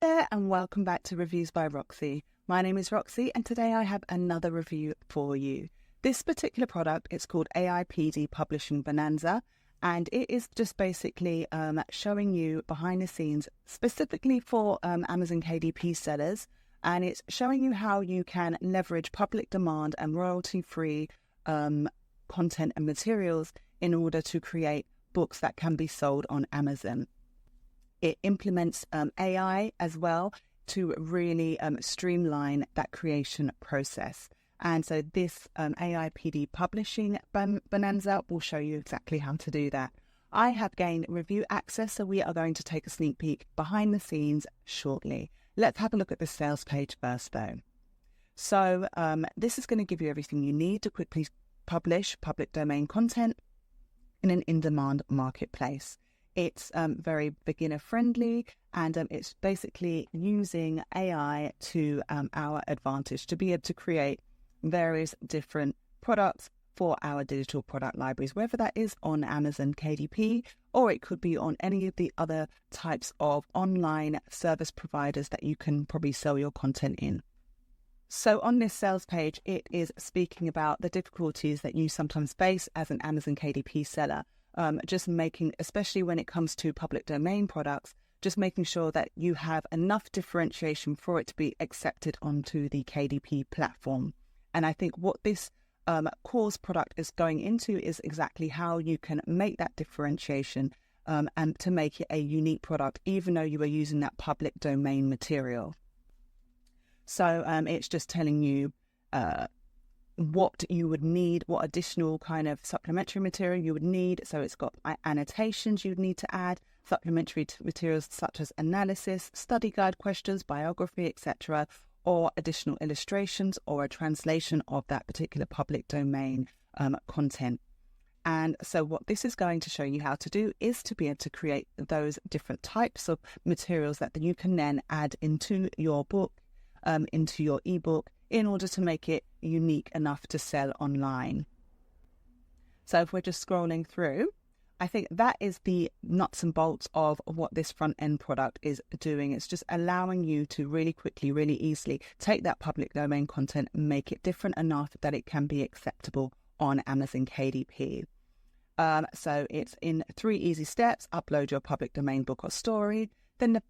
there and welcome back to Reviews by Roxy. My name is Roxy and today I have another review for you. This particular product is called PD Publishing Bonanza, and it is just basically showing you behind the scenes specifically for Amazon KDP sellers, and it's showing you how you can leverage public demand and royalty-free content and materials in order to create books that can be sold on Amazon. It implements AI as well to really streamline that creation process. And so this AI PD Publishing Bonanza will show you exactly how to do that. I have gained review access, so we are going to take a sneak peek behind the scenes shortly. Let's have a look at the sales page first though. So this is going to give you everything you need to quickly publish public domain content in an in-demand marketplace. It's very beginner friendly, and it's basically using AI to our advantage to be able to create various different products for our digital product libraries, whether that is on Amazon KDP or it could be on any of the other types of online service providers that you can probably sell your content in. So on this sales page, it is speaking about the difficulties that you sometimes face as an Amazon KDP seller. Just making, especially when it comes to public domain products, just making sure that you have enough differentiation for it to be accepted onto the KDP platform. And I think what this course product is going into is exactly how you can make that differentiation and to make it a unique product, even though you are using that public domain material. So it's just telling you what you would need, what additional kind of supplementary material you would need. So it's got annotations you'd need to add, supplementary materials such as analysis, study guide questions, biography, etc., or additional illustrations or a translation of that particular public domain content. And so what this is going to show you how to do is to be able to create those different types of materials that you can then add into your book, into your ebook, in order to make it unique enough to sell online. So if we're just scrolling through, I think that is the nuts and bolts of what this front end product is doing. It's just allowing you to really quickly, really easily take that public domain content and make it different enough that it can be acceptable on Amazon KDP. So it's in 3 easy steps. Upload your public domain book or story, then the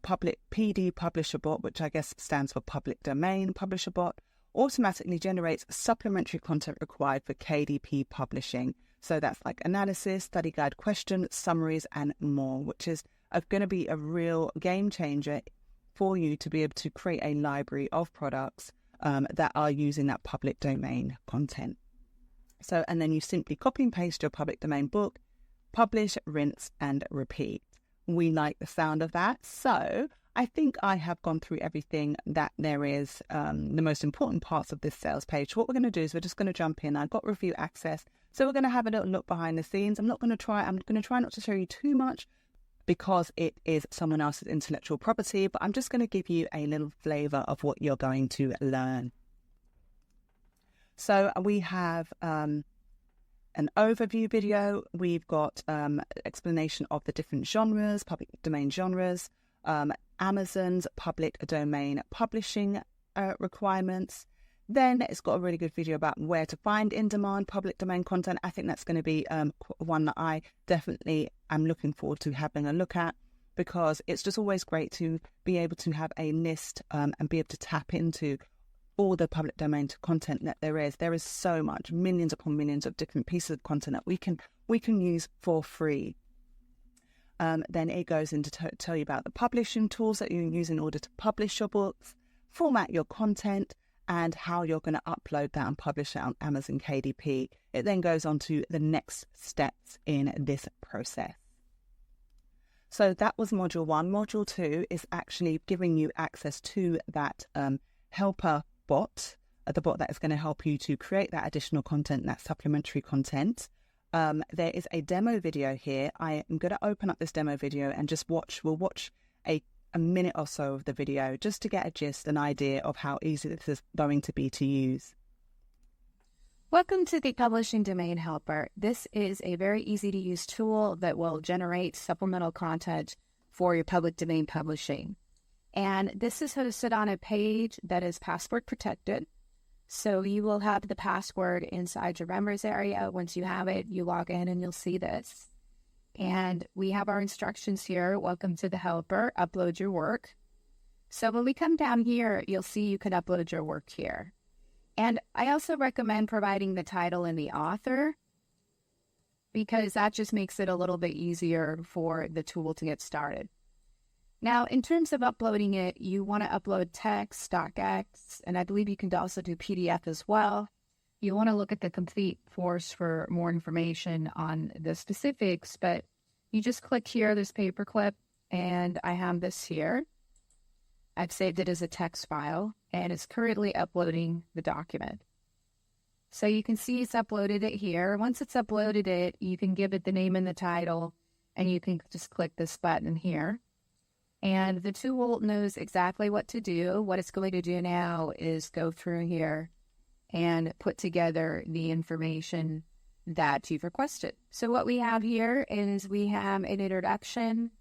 public PD Publisher Bot, which I guess stands for Public Domain Publisher Bot, automatically generates supplementary content required for KDP publishing. So that's like analysis, study guide questions, summaries, and more, which is going to be a real game changer for you to be able to create a library of products that are using that public domain content. So, and then you simply copy and paste your public domain book, publish, rinse, and repeat. We like the sound of that. So I think I have gone through everything that there is, the most important parts of this sales page. What we're going to do is we're just going to jump in. I've got review access. So we're going to have a little look behind the scenes. I'm going to try not to show you too much because it is someone else's intellectual property, but I'm just going to give you a little flavor of what you're going to learn. So we have an overview video. We've got explanation of the different genres, public domain genres, Amazon's public domain publishing requirements. Then it's got a really good video about where to find in-demand public domain content. I think that's going to be one that I definitely am looking forward to having a look at, because it's just always great to be able to have a list and be able to tap into all the public domain content that there is. There is so much, millions upon millions of different pieces of content that we can use for free. Then it goes into tell you about the publishing tools that you can use in order to publish your books, format your content, and how you're going to upload that and publish it on Amazon KDP. It then goes on to the next steps in this process. So that was module 1. Module 2 is actually giving you access to that helper bot, the bot that is going to help you to create that additional content, that supplementary content. There is a demo video here. I am going to open up this demo video and just we'll watch a minute or so of the video just to get a gist, an idea of how easy this is going to be to use. Welcome to the Publishing Domain Helper. This is a very easy to use tool that will generate supplemental content for your public domain publishing. And this is hosted on a page that is password protected. So you will have the password inside your members area. Once you have it, you log in and you'll see this. And we have our instructions here. Welcome to the helper. Upload your work. So when we come down here, you'll see you can upload your work here. And I also recommend providing the title and the author, because that just makes it a little bit easier for the tool to get started. Now, in terms of uploading it, you want to upload text, docx, and I believe you can also do PDF as well. You want to look at the complete course for more information on the specifics, but you just click here, this paperclip, and I have this here. I've saved it as a text file, and it's currently uploading the document. So you can see it's uploaded it here. Once it's uploaded it, you can give it the name and the title, and you can just click this button here. And the tool knows exactly what to do. What it's going to do now is go through here and put together the information that you've requested. So what we have here is we have an introduction,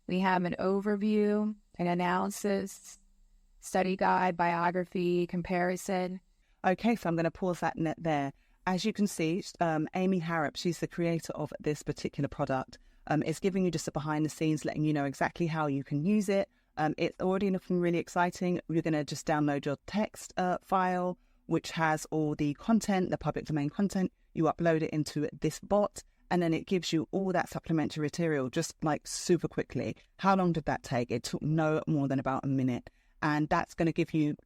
we have an overview, an analysis, study guide, biography, comparison. Okay, so I'm going to pause that net there. As you can see, Amy Harrop, she's the creator of this particular product. It's giving you just a behind the scenes, letting you know exactly how you can use it. It's already looking really exciting. You're going to just download your text file, which has all the content, the public domain content. You upload it into this bot, and then it gives you all that supplementary material just like super quickly. How long did that take? It took no more than about a minute. And that's going to give you,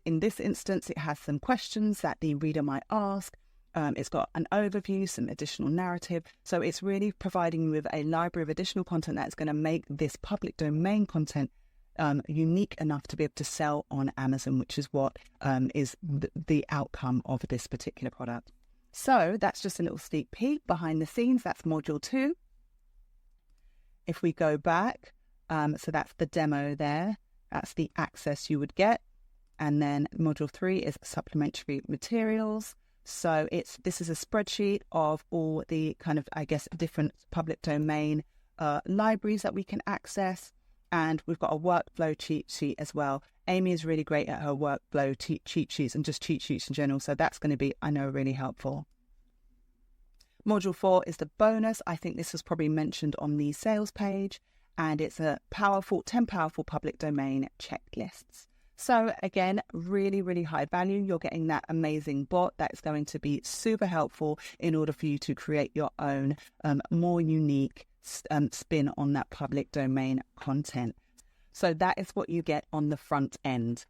in this instance, it has some questions that the reader might ask. It's got an overview, some additional narrative. So it's really providing you with a library of additional content that's going to make this public domain content unique enough to be able to sell on Amazon, which is what is the outcome of this particular product. So that's just a little sneak peek behind the scenes. That's module 2. If we go back, so that's the demo there. That's the access you would get. And then module 3 is supplementary materials. So this is a spreadsheet of all the kind of, different public domain libraries that we can access. And we've got a workflow cheat sheet as well. Amy is really great at her workflow cheat sheets and just cheat sheets in general. So that's going to be, I know, really helpful. Module 4 is the bonus. I think this was probably mentioned on the sales page. And it's a 10 powerful public domain checklists. So again, really, really high value. You're getting that amazing bot that is going to be super helpful in order for you to create your own more unique spin on that public domain content. So that is what you get on the front end.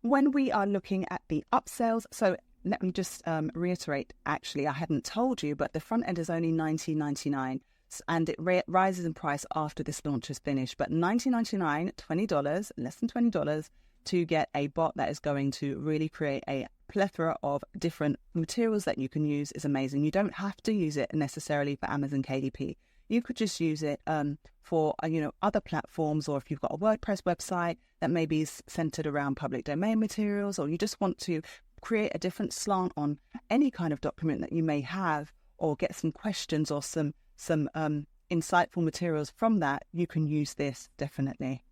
When we are looking at the upsells, so let me just reiterate, actually, I hadn't told you, but the front end is only $19.99. And it rises in price after this launch is finished. But $19.99, $20, less than $20 to get a bot that is going to really create a plethora of different materials that you can use is amazing. You don't have to use it necessarily for Amazon KDP. You could just use it for other platforms, or if you've got a WordPress website that maybe is centered around public domain materials, or you just want to create a different slant on any kind of document that you may have, or get some questions or some insightful materials from that, you can use this definitely.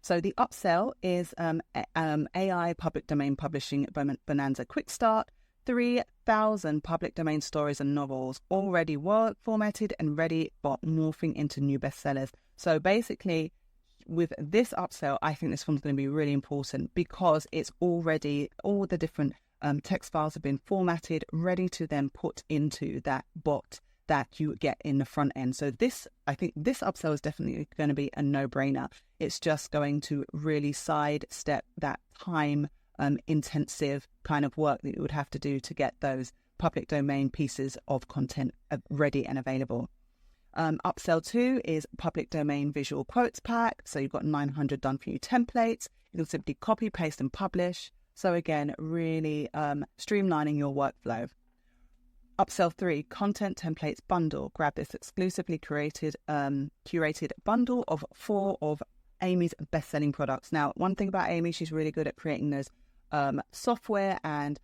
So the upsell is AI Public Domain Publishing Bonanza Quick Start, 3,000 public domain stories and novels already formatted and ready for morphing into new bestsellers. So basically, with this upsell, I think this one's going to be really important because it's already, all the different text files have been formatted, ready to then put into that bot that you get in the front end. So I think this upsell is definitely going to be a no-brainer. It's just going to really sidestep that time intensive kind of work that you would have to do to get those public domain pieces of content ready and available. Upsell 2 is public domain visual quotes pack. So you've got 900 done for you templates. You can simply copy, paste and publish. So again, really streamlining your workflow. Upsell 3, content templates bundle. Grab this exclusively curated bundle of 4 of Amy's best-selling products. Now, one thing about Amy, she's really good at creating those software and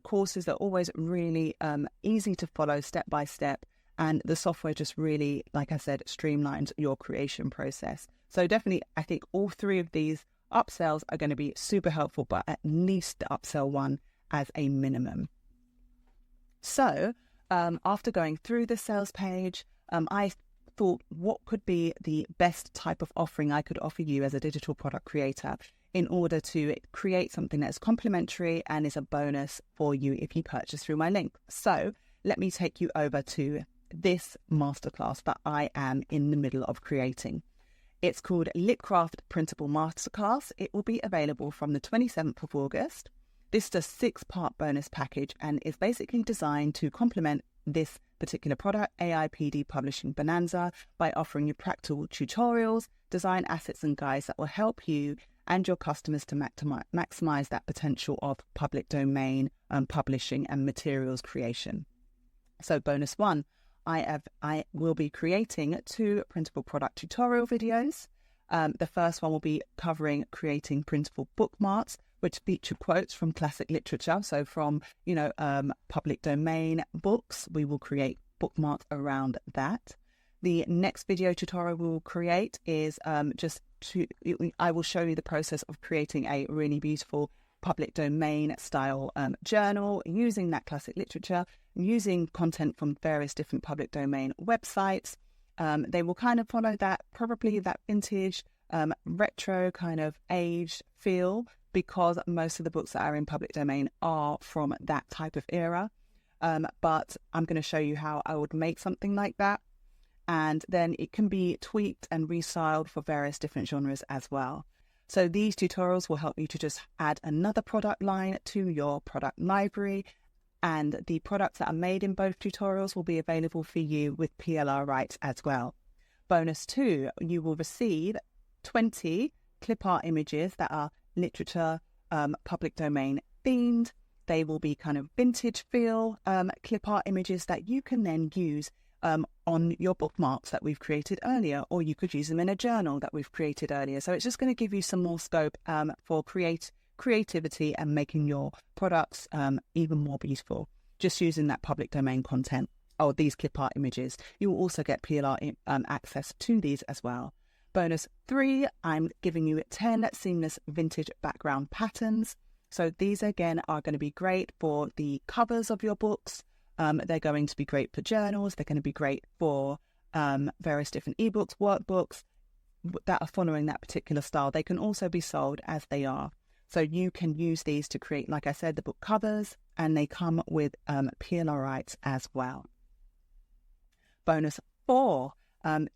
courses that are always really easy to follow step by step. And the software just really, like I said, streamlines your creation process. So definitely, I think all three of these upsells are going to be super helpful, but at least the upsell one as a minimum. So after going through the sales page, I thought, what could be the best type of offering I could offer you as a digital product creator in order to create something that's complementary and is a bonus for you if you purchase through my link. So let me take you over to this masterclass that I am in the middle of creating. It's called LitCraft Printable Masterclass. It will be available from the 27th of August. This is a 6-part bonus package and is basically designed to complement this particular product, AI PD Publishing Bonanza, by offering you practical tutorials, design assets and guides that will help you and your customers to maximize that potential of public domain publishing and materials creation. So bonus 1, I will be creating 2 printable product tutorial videos. The first one will be covering creating printable bookmarks, which feature quotes from classic literature. So from, public domain books, we will create bookmarks around that. The next video tutorial we will create is I will show you the process of creating a really beautiful public domain style journal using that classic literature, using content from various different public domain websites. They will kind of follow that, probably that vintage, retro kind of age feel, because most of the books that are in public domain are from that type of era. But I'm going to show you how I would make something like that. And then it can be tweaked and restyled for various different genres as well. So these tutorials will help you to just add another product line to your product library. And the products that are made in both tutorials will be available for you with PLR rights as well. Bonus 2, you will receive 20 clip art images that are literature, public domain themed. They will be kind of vintage feel clip art images that you can then use on your bookmarks that we've created earlier, or you could use them in a journal that we've created earlier. So it's just going to give you some more scope for creativity and making your products even more beautiful, just using that public domain content or these clip art images. You will also get PLR access to these as well. Bonus 3, I'm giving you 10 seamless vintage background patterns. So these again are going to be great for the covers of your books. They're going to be great for journals. They're going to be great for various different ebooks, workbooks that are following that particular style. They can also be sold as they are. So you can use these to create, like I said, the book covers, and they come with PLR rights as well. Bonus 4,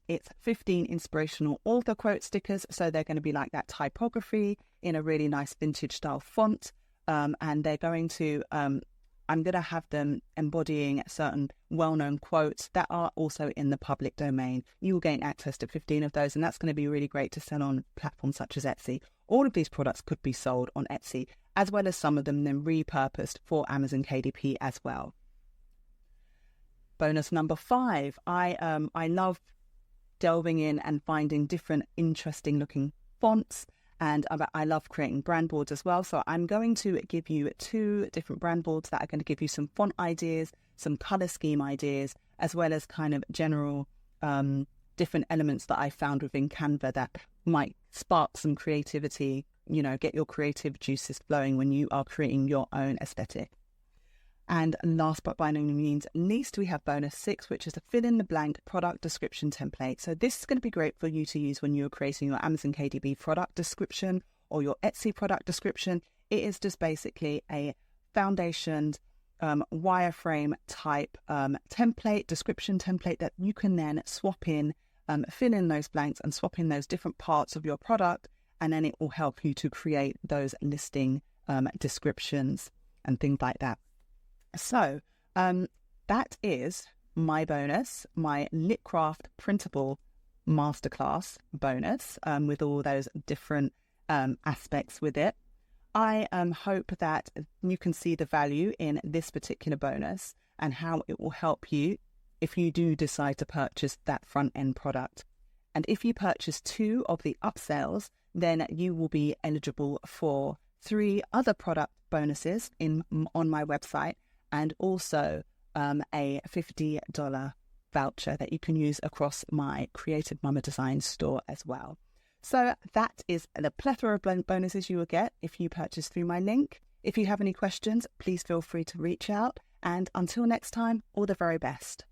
it's 15 inspirational author quote stickers. So they're going to be like that typography in a really nice vintage style font. And they're going to, I'm going to have them embodying certain well-known quotes that are also in the public domain. You will gain access to 15 of those, and that's going to be really great to sell on platforms such as Etsy. All of these products could be sold on Etsy, as well as some of them then repurposed for Amazon KDP as well. Bonus number 5, I love delving in and finding different interesting looking fonts, and I love creating brand boards as well. So I'm going to give you 2 different brand boards that are going to give you some font ideas, some color scheme ideas, as well as kind of general different elements that I found within Canva that might spark some creativity, get your creative juices flowing when you are creating your own aesthetic. And last but by no means least, we have bonus 6, which is a fill-in-the-blank product description template. So this is going to be great for you to use when you're creating your Amazon KDP product description or your Etsy product description. It is just basically a foundationed wireframe type template, description template that you can then swap in, fill in those blanks and swap in those different parts of your product, and then it will help you to create those listing descriptions and things like that. So that is my bonus, my LitCraft Printable Masterclass bonus with all those different aspects with it. I hope that you can see the value in this particular bonus and how it will help you if you do decide to purchase that front end product. And if you purchase 2 of the upsells, then you will be eligible for 3 other product bonuses on my website, and also a $50 voucher that you can use across my Creative Mama Design store as well. So that is the plethora of bonuses you will get if you purchase through my link. If you have any questions, please feel free to reach out. And until next time, all the very best.